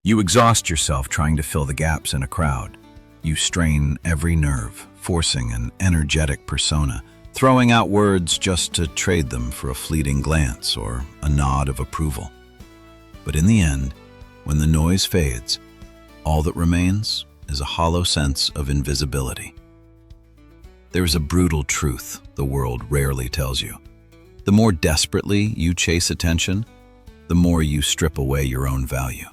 You exhaust yourself trying to fill the gaps in a crowd. You strain every nerve, forcing an energetic persona, throwing out words just to trade them for a fleeting glance or a nod of approval. But in the end, when the noise fades, all that remains is a hollow sense of invisibility. There is a brutal truth the world rarely tells you. The more desperately you chase attention, the more you strip away your own value.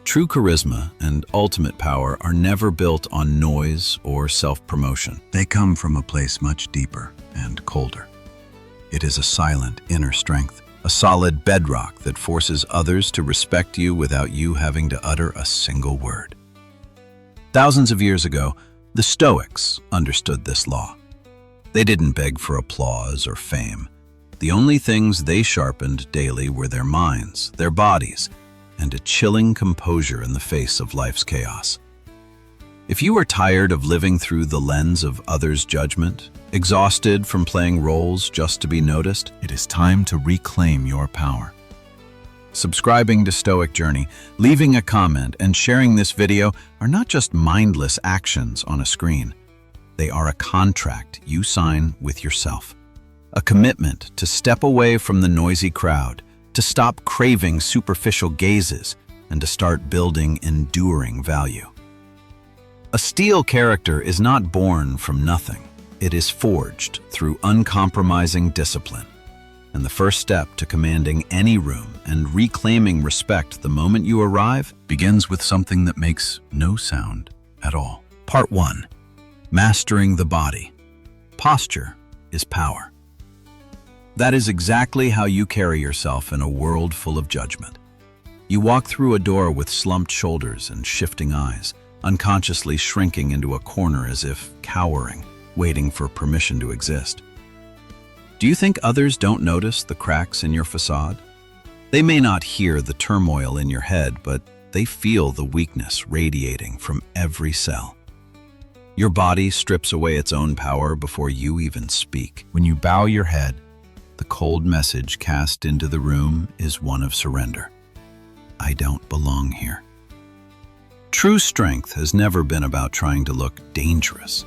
True charisma and ultimate power are never built on noise or self-promotion. They come from a place much deeper and colder. It is a silent inner strength, a solid bedrock that forces others to respect you without you having to utter a single word. Thousands of years ago, the Stoics understood this law. They didn't beg for applause or fame. The only things they sharpened daily were their minds, their bodies, and a chilling composure in the face of life's chaos. If you are tired of living through the lens of others' judgment, exhausted from playing roles just to be noticed, it is time to reclaim your power. Subscribing to Stoic Journey, leaving a comment, and sharing this video are not just mindless actions on a screen. They are a contract you sign with yourself. A commitment to step away from the noisy crowd, to stop craving superficial gazes, and to start building enduring value. A steel character is not born from nothing. It is forged through uncompromising discipline. And the first step to commanding any room and reclaiming respect the moment you arrive begins with something that makes no sound at all. Part 1. Mastering the body. Posture is power. That is exactly how you carry yourself in a world full of judgment. You walk through a door with slumped shoulders and shifting eyes, unconsciously shrinking into a corner as if cowering, waiting for permission to exist. Do you think others don't notice the cracks in your facade? They may not hear the turmoil in your head, but they feel the weakness radiating from every cell. Your body strips away its own power before you even speak. When you bow your head, the cold message cast into the room is one of surrender. I don't belong here. True strength has never been about trying to look dangerous.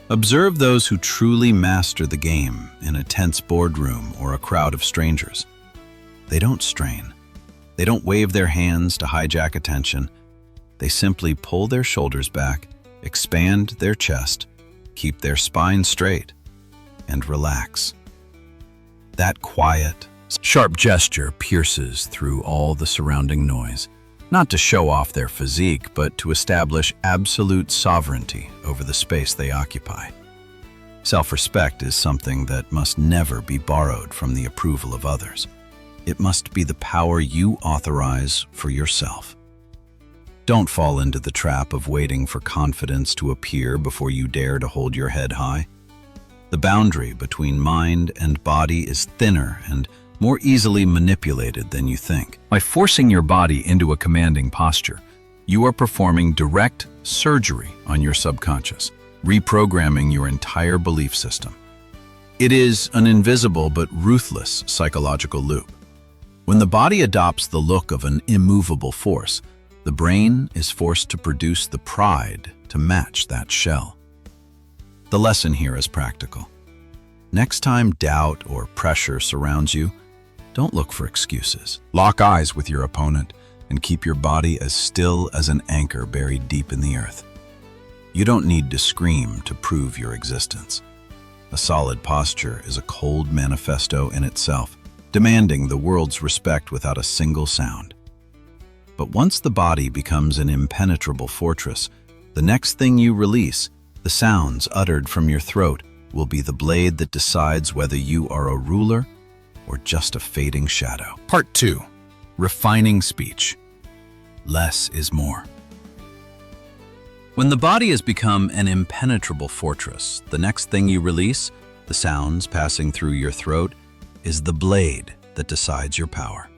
Observe those who truly master the game in a tense boardroom or a crowd of strangers. They don't strain. They don't wave their hands to hijack attention. They simply pull their shoulders back, expand their chest, keep their spine straight, and relax. That quiet, sharp gesture pierces through all the surrounding noise, not to show off their physique, but to establish absolute sovereignty over the space they occupy. Self-respect is something that must never be borrowed from the approval of others. It must be the power you authorize for yourself. Don't fall into the trap of waiting for confidence to appear before you dare to hold your head high. The boundary between mind and body is thinner and more easily manipulated than you think. By forcing your body into a commanding posture, you are performing direct surgery on your subconscious, reprogramming your entire belief system. It is an invisible but ruthless psychological loop. When the body adopts the look of an immovable force, the brain is forced to produce the pride to match that shell. The lesson here is practical. Next time doubt or pressure surrounds you, don't look for excuses. Lock eyes with your opponent and keep your body as still as an anchor buried deep in the earth. You don't need to scream to prove your existence. A solid posture is a cold manifesto in itself, demanding the world's respect without a single sound. But once the body becomes an impenetrable fortress, the next thing you release, the sounds uttered from your throat, will be the blade that decides whether you are a ruler or just a fading shadow. Part 2. Refining speech. Less is more. When the body has become an impenetrable fortress, the next thing you release, the sounds passing through your throat, is the blade that decides your power.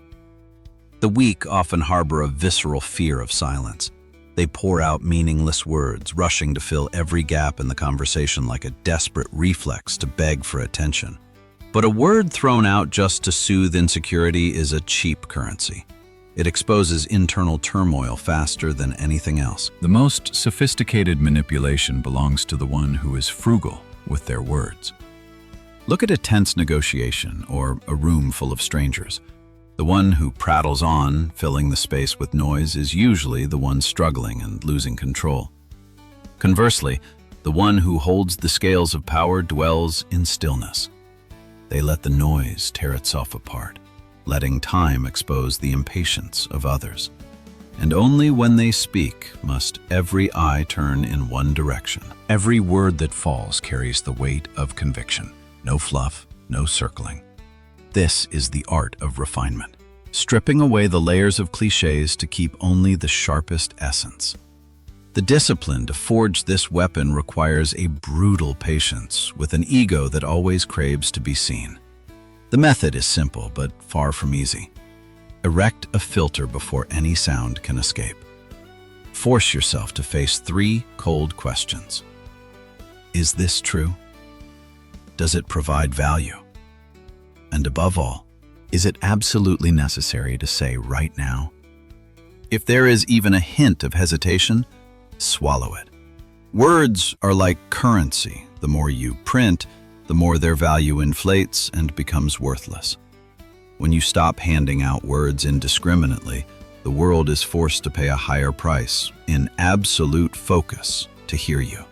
The weak often harbor a visceral fear of silence. They pour out meaningless words, rushing to fill every gap in the conversation like a desperate reflex to beg for attention. But a word thrown out just to soothe insecurity is a cheap currency. It exposes internal turmoil faster than anything else. The most sophisticated manipulation belongs to the one who is frugal with their words. Look at a tense negotiation or a room full of strangers. The one who prattles on, filling the space with noise, is usually the one struggling and losing control. Conversely, the one who holds the scales of power dwells in stillness. They let the noise tear itself apart, letting time expose the impatience of others. And only when they speak must every eye turn in one direction. Every word that falls carries the weight of conviction. No fluff, no circling. This is the art of refinement, stripping away the layers of cliches to keep only the sharpest essence. The discipline to forge this weapon requires a brutal patience with an ego that always craves to be seen. The method is simple, but far from easy. Erect a filter before any sound can escape. Force yourself to face 3 cold questions. Is this true? Does it provide value? And above all, is it absolutely necessary to say right now? If there is even a hint of hesitation, swallow it. Words are like currency. The more you print, the more their value inflates and becomes worthless. When you stop handing out words indiscriminately, the world is forced to pay a higher price in absolute focus to hear you.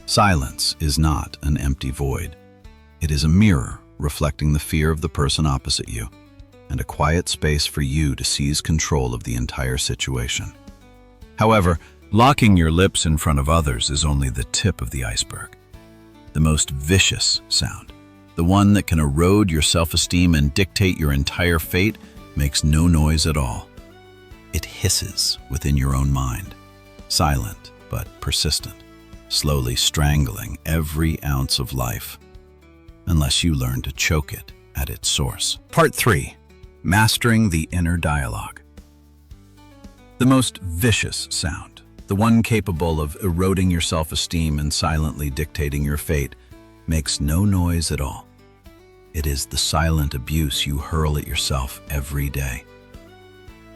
Silence is not an empty void. It is a mirror reflecting the fear of the person opposite you, and a quiet space for you to seize control of the entire situation. However, locking your lips in front of others is only the tip of the iceberg. The most vicious sound, the one that can erode your self-esteem and dictate your entire fate, makes no noise at all. It hisses within your own mind, silent but persistent, slowly strangling every ounce of life, unless you learn to choke it at its source. Part 3. Mastering the inner dialogue. The most vicious sound, the one capable of eroding your self-esteem and silently dictating your fate, makes no noise at all. It is the silent abuse you hurl at yourself every day.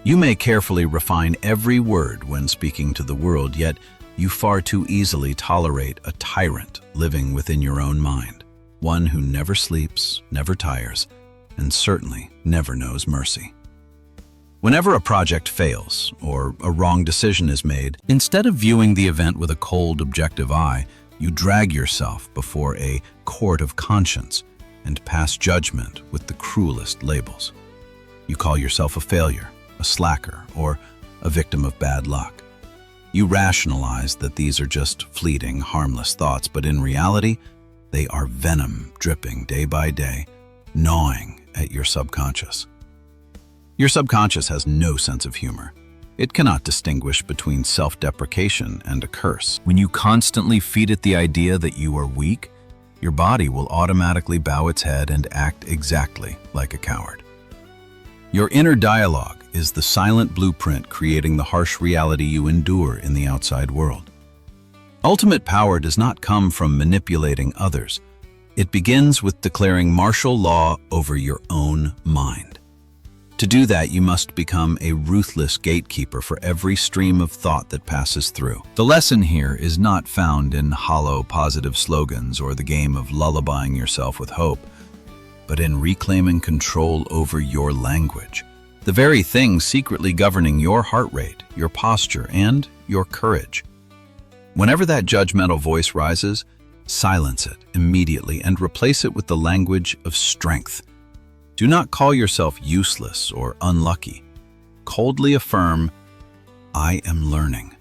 You may carefully refine every word when speaking to the world, yet you far too easily tolerate a tyrant living within your own mind, one who never sleeps, never tires, and certainly never knows mercy. Whenever a project fails or a wrong decision is made, instead of viewing the event with a cold, objective eye, you drag yourself before a court of conscience and pass judgment with the cruelest labels. You call yourself a failure, a slacker, or a victim of bad luck. You rationalize that these are just fleeting, harmless thoughts, but in reality, they are venom dripping day by day, gnawing at your subconscious. Your subconscious has no sense of humor. It cannot distinguish between self-deprecation and a curse. When you constantly feed it the idea that you are weak, your body will automatically bow its head and act exactly like a coward. Your inner dialogue is the silent blueprint creating the harsh reality you endure in the outside world. Ultimate power does not come from manipulating others. It begins with declaring martial law over your own mind. To do that, you must become a ruthless gatekeeper for every stream of thought that passes through. The lesson here is not found in hollow positive slogans or the game of lullabying yourself with hope, but in reclaiming control over your language, the very thing secretly governing your heart rate, your posture, and your courage. Whenever that judgmental voice rises, silence it immediately and replace it with the language of strength. Do not call yourself useless or unlucky. Coldly affirm, I am learning,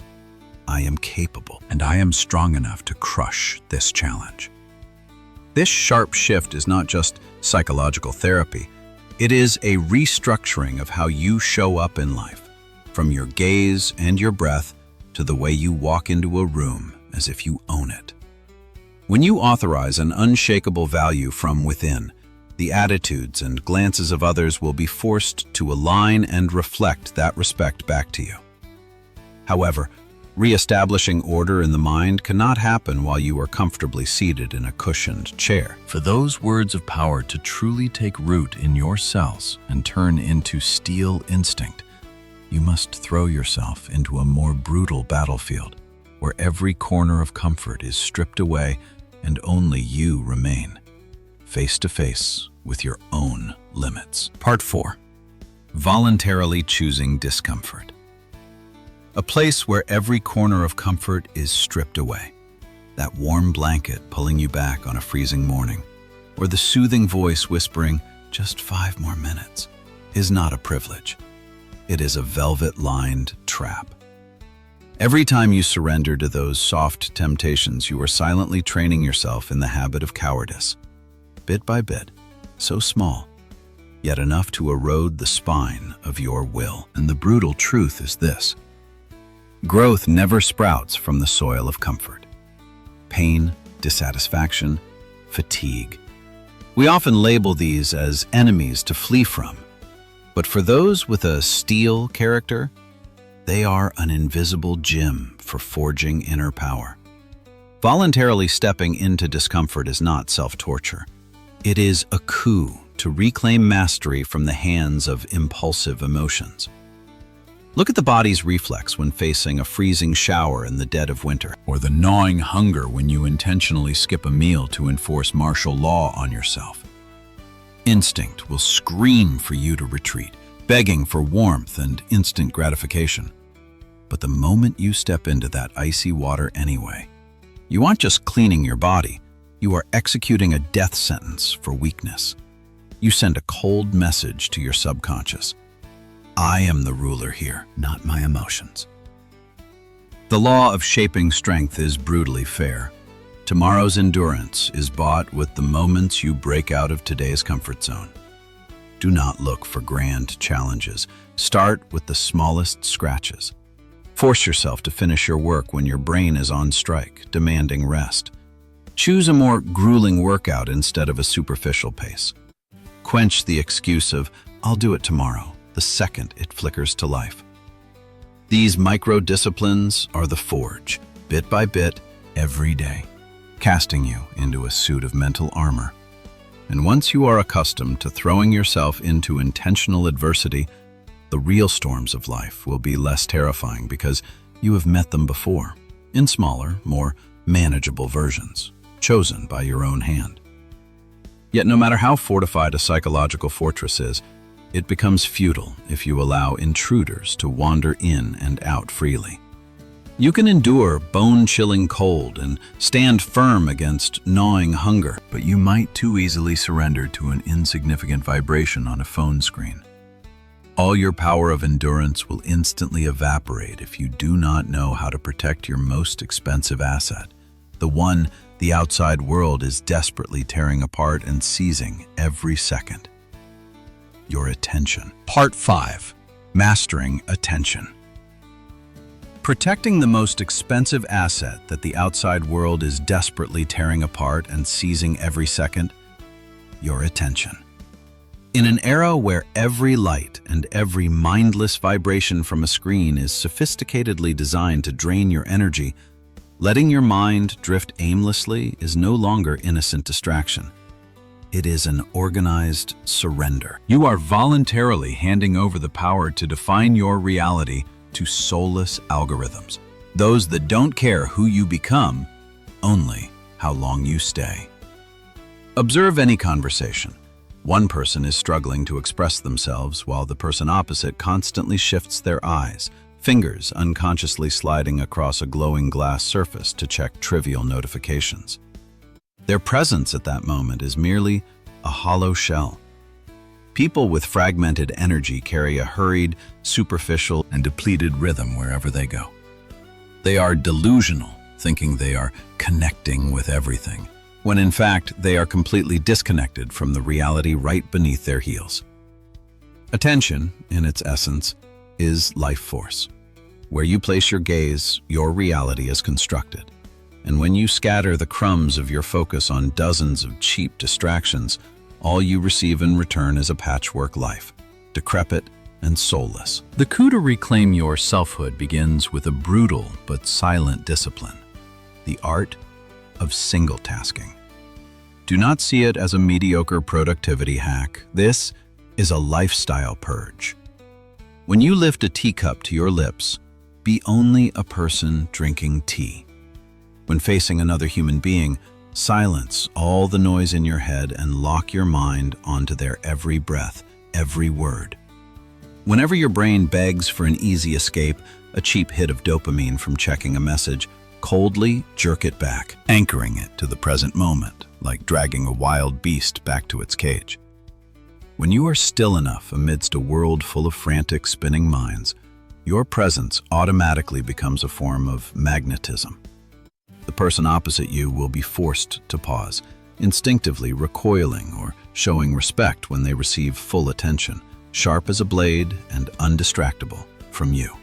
I am capable, and I am strong enough to crush this challenge. This sharp shift is not just psychological therapy. It is a restructuring of how you show up in life, from your gaze and your breath to the way you walk into a room as if you own it. When you authorize an unshakable value from within, the attitudes and glances of others will be forced to align and reflect that respect back to you. However, Re-establishing order in the mind cannot happen while you are comfortably seated in a cushioned chair. For those words of power to truly take root in your cells and turn into steel instinct, you must throw yourself into a more brutal battlefield where every corner of comfort is stripped away and only you remain, face to face with your own limits. Part 4. Voluntarily choosing discomfort. A place where every corner of comfort is stripped away. That warm blanket pulling you back on a freezing morning, or the soothing voice whispering, "Just 5 more minutes," is not a privilege. It is a velvet-lined trap. Every time you surrender to those soft temptations, you are silently training yourself in the habit of cowardice. Bit by bit, so small, yet enough to erode the spine of your will. And the brutal truth is this: growth never sprouts from the soil of comfort. Pain, dissatisfaction, fatigue. We often label these as enemies to flee from. But for those with a steel character, they are an invisible gym for forging inner power. Voluntarily stepping into discomfort is not self-torture. It is a coup to reclaim mastery from the hands of impulsive emotions. Look at the body's reflex when facing a freezing shower in the dead of winter, or the gnawing hunger when you intentionally skip a meal to enforce martial law on yourself. Instinct will scream for you to retreat, begging for warmth and instant gratification. But the moment you step into that icy water anyway, you aren't just cleaning your body, you are executing a death sentence for weakness. You send a cold message to your subconscious. I am the ruler here, not my emotions. The law of shaping strength is brutally fair. Tomorrow's endurance is bought with the moments you break out of today's comfort zone. Do not look for grand challenges. Start with the smallest scratches. Force yourself to finish your work when your brain is on strike, demanding rest. Choose a more grueling workout instead of a superficial pace. Quench the excuse of, "I'll do it tomorrow," the second it flickers to life. These micro-disciplines are the forge, bit by bit, every day, casting you into a suit of mental armor. And once you are accustomed to throwing yourself into intentional adversity, the real storms of life will be less terrifying because you have met them before, in smaller, more manageable versions, chosen by your own hand. Yet no matter how fortified a psychological fortress is, it becomes futile if you allow intruders to wander in and out freely. You can endure bone-chilling cold and stand firm against gnawing hunger, but you might too easily surrender to an insignificant vibration on a phone screen. All your power of endurance will instantly evaporate if you do not know how to protect your most expensive asset, the one the outside world is desperately tearing apart and seizing every second. Your attention. Part 5. Mastering attention. Protecting the most expensive asset that the outside world is desperately tearing apart and seizing every second, your attention. In an era where every light and every mindless vibration from a screen is sophisticatedly designed to drain your energy, letting your mind drift aimlessly is no longer innocent distraction. It is an organized surrender. You are voluntarily handing over the power to define your reality to soulless algorithms, those that don't care who you become, only how long you stay. Observe any conversation. One person is struggling to express themselves while the person opposite constantly shifts their eyes, fingers unconsciously sliding across a glowing glass surface to check trivial notifications. Their presence at that moment is merely a hollow shell. People with fragmented energy carry a hurried, superficial, and depleted rhythm wherever they go. They are delusional, thinking they are connecting with everything, when in fact they are completely disconnected from the reality right beneath their heels. Attention, in its essence, is life force. Where you place your gaze, your reality is constructed. And when you scatter the crumbs of your focus on dozens of cheap distractions, all you receive in return is a patchwork life, decrepit, and soulless. The coup to reclaim your selfhood begins with a brutal but silent discipline, The art of single tasking. Do not see it as a mediocre productivity hack. This is a lifestyle purge. When you lift a teacup to your lips, be only a person drinking tea. When facing another human being, silence all the noise in your head and lock your mind onto their every breath, every word. Whenever your brain begs for an easy escape, a cheap hit of dopamine from checking a message, coldly jerk it back, anchoring it to the present moment, like dragging a wild beast back to its cage. When you are still enough amidst a world full of frantic, spinning minds, your presence automatically becomes a form of magnetism. The person opposite you will be forced to pause, instinctively recoiling or showing respect when they receive full attention, sharp as a blade and undistractable from you.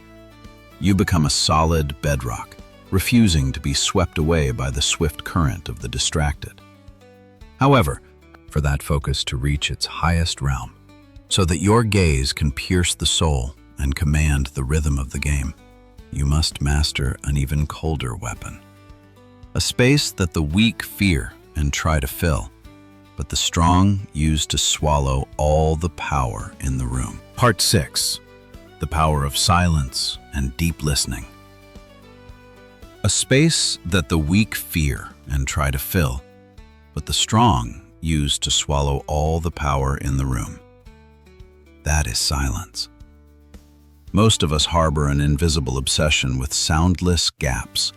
You become a solid bedrock, refusing to be swept away by the swift current of the distracted. However, for that focus to reach its highest realm, so that your gaze can pierce the soul and command the rhythm of the game, you must master an even colder weapon. A space that the weak fear and try to fill, but the strong use to swallow all the power in the room. Part 6. The power of silence and deep listening. A space that the weak fear and try to fill, but the strong use to swallow all the power in the room. That is silence. Most of us harbor an invisible obsession with soundless gaps.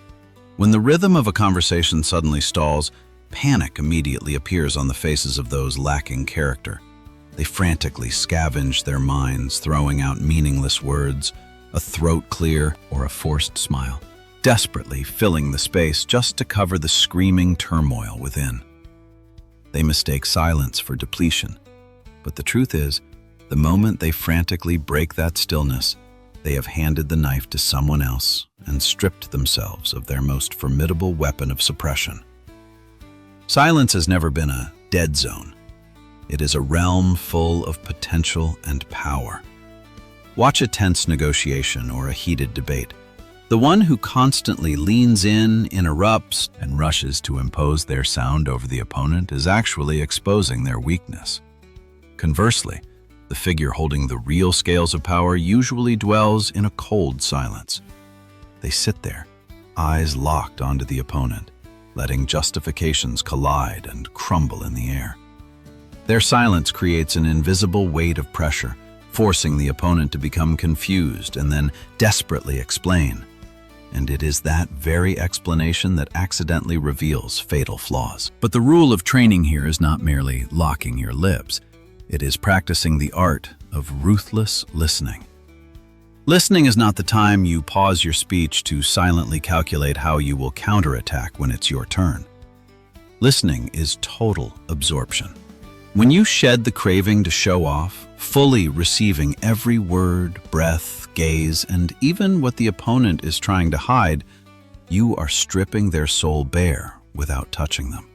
When the rhythm of a conversation suddenly stalls, panic immediately appears on the faces of those lacking character. They frantically scavenge their minds, throwing out meaningless words, a throat clear or a forced smile, desperately filling the space just to cover the screaming turmoil within. They mistake silence for depletion, but the truth is, the moment they frantically break that stillness, they have handed the knife to someone else and stripped themselves of their most formidable weapon of suppression. Silence has never been a dead zone. It is a realm full of potential and power. Watch a tense negotiation or a heated debate. The one who constantly leans in, interrupts, and rushes to impose their sound over the opponent is actually exposing their weakness. Conversely, the figure holding the real scales of power usually dwells in a cold silence. They sit there, eyes locked onto the opponent, letting justifications collide and crumble in the air. Their silence creates an invisible weight of pressure, forcing the opponent to become confused and then desperately explain. And it is that very explanation that accidentally reveals fatal flaws. But the rule of training here is not merely locking your lips. It is practicing the art of ruthless listening. Listening is not the time you pause your speech to silently calculate how you will counterattack when it's your turn. Listening is total absorption. When you shed the craving to show off, fully receiving every word, breath, gaze, and even what the opponent is trying to hide, you are stripping their soul bare without touching them.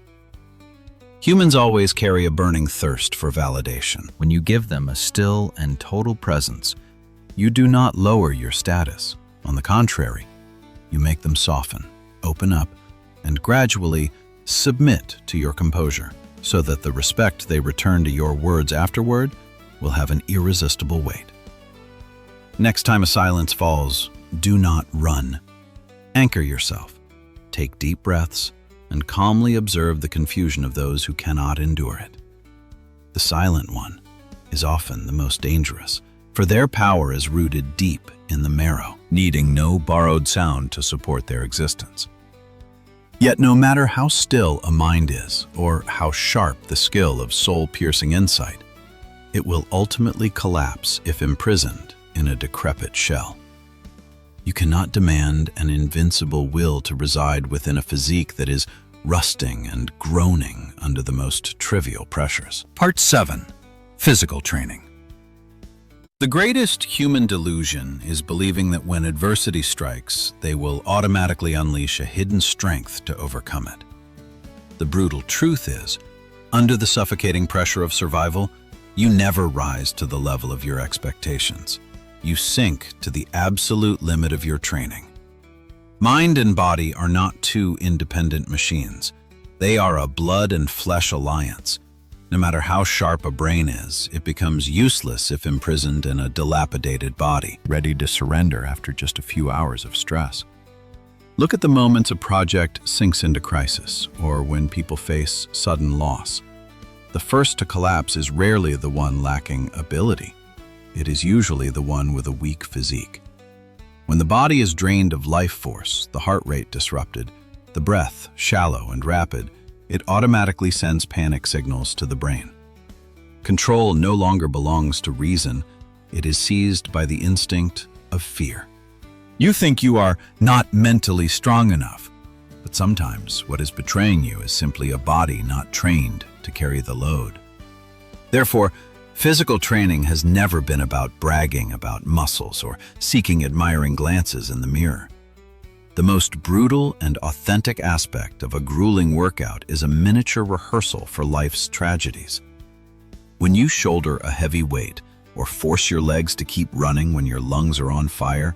Humans always carry a burning thirst for validation. When you give them a still and total presence, you do not lower your status. On the contrary, you make them soften, open up, and gradually submit to your composure, so that the respect they return to your words afterward will have an irresistible weight. Next time a silence falls, do not run. Anchor yourself, take deep breaths, and calmly observe the confusion of those who cannot endure it. The silent one is often the most dangerous, for their power is rooted deep in the marrow, needing no borrowed sound to support their existence. Yet no matter how still a mind is, or how sharp the skill of soul-piercing insight, it will ultimately collapse if imprisoned in a decrepit shell. You cannot demand an invincible will to reside within a physique that is rusting and groaning under the most trivial pressures. Part 7. Physical training. The greatest human delusion is believing that when adversity strikes, they will automatically unleash a hidden strength to overcome it. The brutal truth is, under the suffocating pressure of survival, You never rise to the level of your expectations. You sink to the absolute limit of your training. Mind and body are not two independent machines. They are a blood and flesh alliance. No matter how sharp a brain is, it becomes useless if imprisoned in a dilapidated body, ready to surrender after just a few hours of stress. Look at the moments a project sinks into crisis, or when people face sudden loss. The first to collapse is rarely the one lacking ability. It is usually the one with a weak physique. When the body is drained of life force, the heart rate disrupted, the breath shallow and rapid, it automatically sends panic signals to the brain. Control no longer belongs to reason. It is seized by the instinct of fear. You think you are not mentally strong enough, but sometimes what is betraying you is simply a body not trained to carry the load. Therefore, physical training has never been about bragging about muscles or seeking admiring glances in the mirror. The most brutal and authentic aspect of a grueling workout is a miniature rehearsal for life's tragedies. When you shoulder a heavy weight or force your legs to keep running when your lungs are on fire,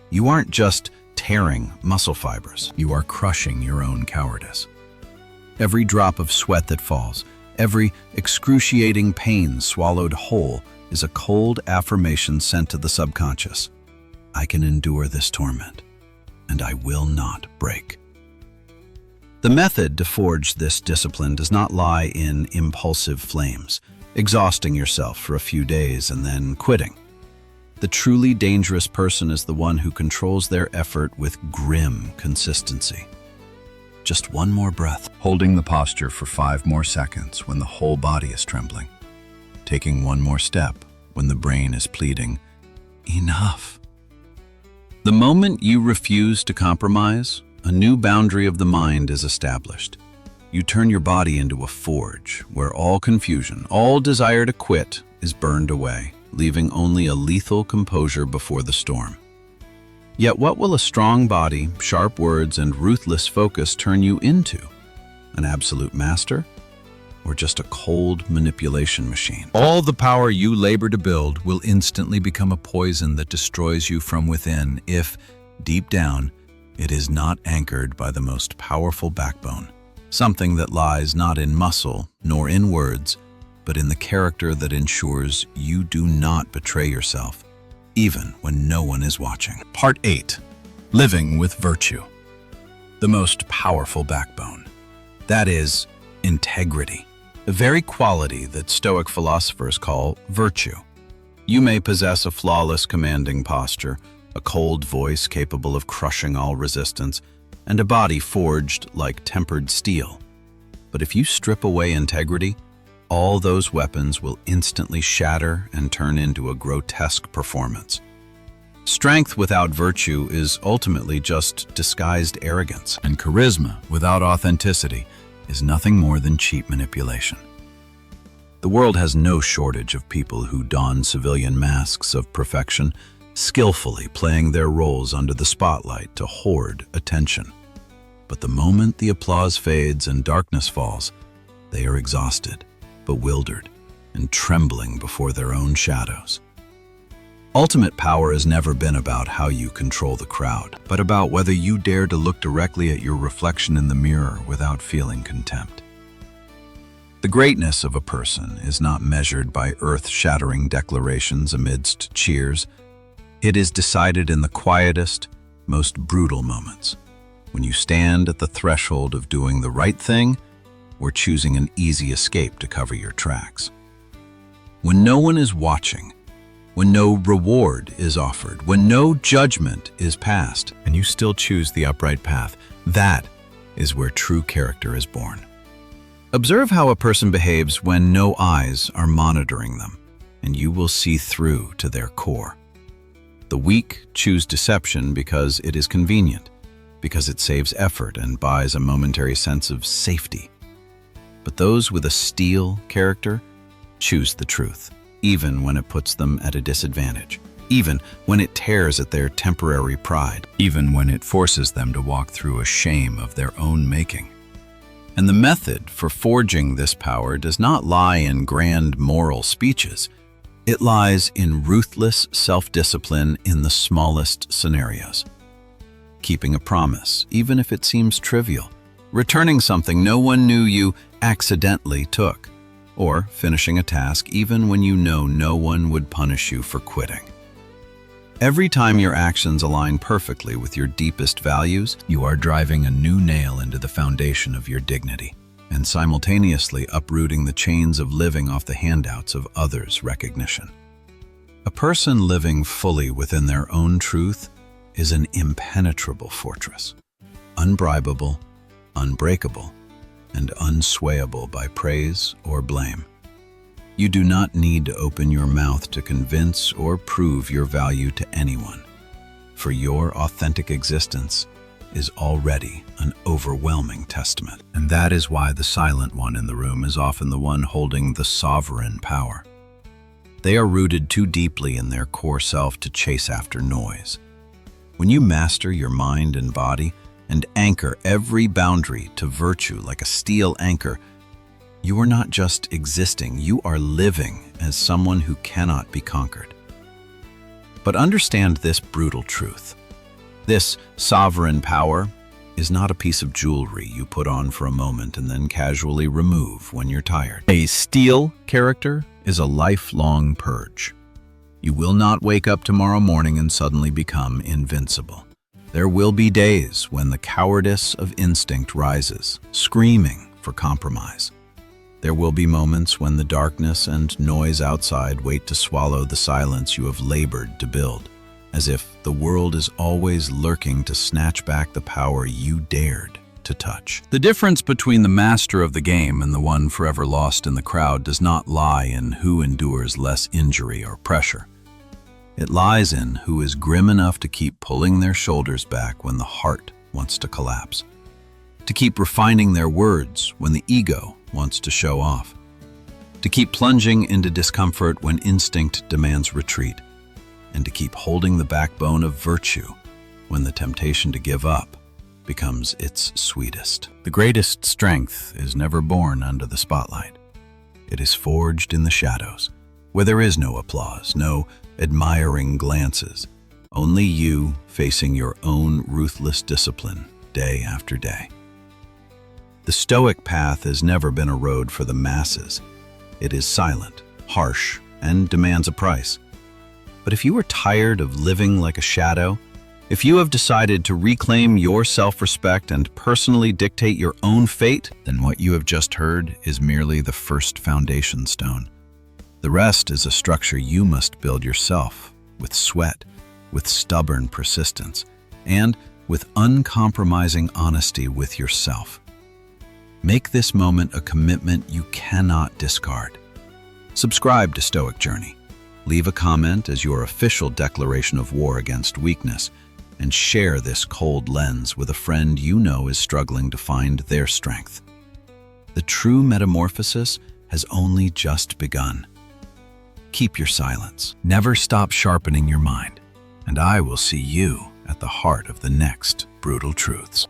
you aren't just tearing muscle fibers, you are crushing your own cowardice. Every drop of sweat that falls, every excruciating pain swallowed whole is a cold affirmation sent to the subconscious. I can endure this torment, and I will not break. The method to forge this discipline does not lie in impulsive flames, exhausting yourself for a few days and then quitting. The truly dangerous person is the one who controls their effort with grim consistency. Just one more breath, holding the posture for 5 more seconds when the whole body is trembling. Taking one more step when the brain is pleading, enough. The moment you refuse to compromise, a new boundary of the mind is established. You turn your body into a forge where all confusion, all desire to quit is burned away, leaving only a lethal composure before the storm. Yet what will a strong body, sharp words, and ruthless focus turn you into? An absolute master? Or just a cold manipulation machine? All the power you labor to build will instantly become a poison that destroys you from within if, deep down, it is not anchored by the most powerful backbone, something that lies not in muscle nor in words, but in the character that ensures you do not betray yourself, even when no one is watching. Part 8. Living with virtue. The most powerful backbone. That is, integrity. The very quality that Stoic philosophers call virtue. You may possess a flawless commanding posture, a cold voice capable of crushing all resistance, and a body forged like tempered steel. But if you strip away integrity, all those weapons will instantly shatter and turn into a grotesque performance. Strength without virtue is ultimately just disguised arrogance, and charisma without authenticity is nothing more than cheap manipulation. The world has no shortage of people who don civilian masks of perfection, skillfully playing their roles under the spotlight to hoard attention. But the moment the applause fades and darkness falls, they are exhausted, bewildered, and trembling before their own shadows. Ultimate power has never been about how you control the crowd, but about whether you dare to look directly at your reflection in the mirror without feeling contempt. The greatness of a person is not measured by earth-shattering declarations amidst cheers. It is decided in the quietest, most brutal moments, when you stand at the threshold of doing the right thing or choosing an easy escape to cover your tracks. When no one is watching, when no reward is offered, when no judgment is passed, and you still choose the upright path, that is where true character is born. Observe how a person behaves when no eyes are monitoring them, and you will see through to their core. The weak choose deception because it is convenient, because it saves effort and buys a momentary sense of safety. But those with a steel character choose the truth, even when it puts them at a disadvantage, even when it tears at their temporary pride, even when it forces them to walk through a shame of their own making. And the method for forging this power does not lie in grand moral speeches. It lies in ruthless self-discipline in the smallest scenarios. Keeping a promise, even if it seems trivial. Returning something no one knew you accidentally took. Or finishing a task even when you know no one would punish you for quitting. Every time your actions align perfectly with your deepest values, you are driving a new nail into the foundation of your dignity, and simultaneously uprooting the chains of living off the handouts of others' recognition. A person living fully within their own truth is an impenetrable fortress, unbribable, unbreakable, and unswayable by praise or blame. You do not need to open your mouth to convince or prove your value to anyone, for your authentic existence is already an overwhelming testament. And that is why the silent one in the room is often the one holding the sovereign power. They are rooted too deeply in their core self to chase after noise. When you master your mind and body and anchor every boundary to virtue like a steel anchor, you are not just existing, you are living as someone who cannot be conquered. But understand this brutal truth. This sovereign power is not a piece of jewelry you put on for a moment and then casually remove when you're tired. A steel character is a lifelong purge. You will not wake up tomorrow morning and suddenly become invincible. There will be days when the cowardice of instinct rises, screaming for compromise. There will be moments when the darkness and noise outside wait to swallow the silence you have labored to build, as if the world is always lurking to snatch back the power you dared to touch. The difference between the master of the game and the one forever lost in the crowd does not lie in who endures less injury or pressure. It lies in who is grim enough to keep pulling their shoulders back when the heart wants to collapse, to keep refining their words when the ego wants to show off, to keep plunging into discomfort when instinct demands retreat, and to keep holding the backbone of virtue when the temptation to give up becomes its sweetest. The greatest strength is never born under the spotlight. It is forged in the shadows, where there is no applause, no admiring glances, only you facing your own ruthless discipline day after day. The Stoic path has never been a road for the masses. It is silent, harsh, and demands a price. But if you are tired of living like a shadow, if you have decided to reclaim your self-respect and personally dictate your own fate, then what you have just heard is merely the first foundation stone. The rest is a structure you must build yourself, with sweat, with stubborn persistence, and with uncompromising honesty with yourself. Make this moment a commitment you cannot discard. Subscribe to Stoic Journey. Leave a comment as your official declaration of war against weakness, and share this cold lens with a friend you know is struggling to find their strength. The true metamorphosis has only just begun. Keep your silence. Never stop sharpening your mind, and I will see you at the heart of the next brutal truths.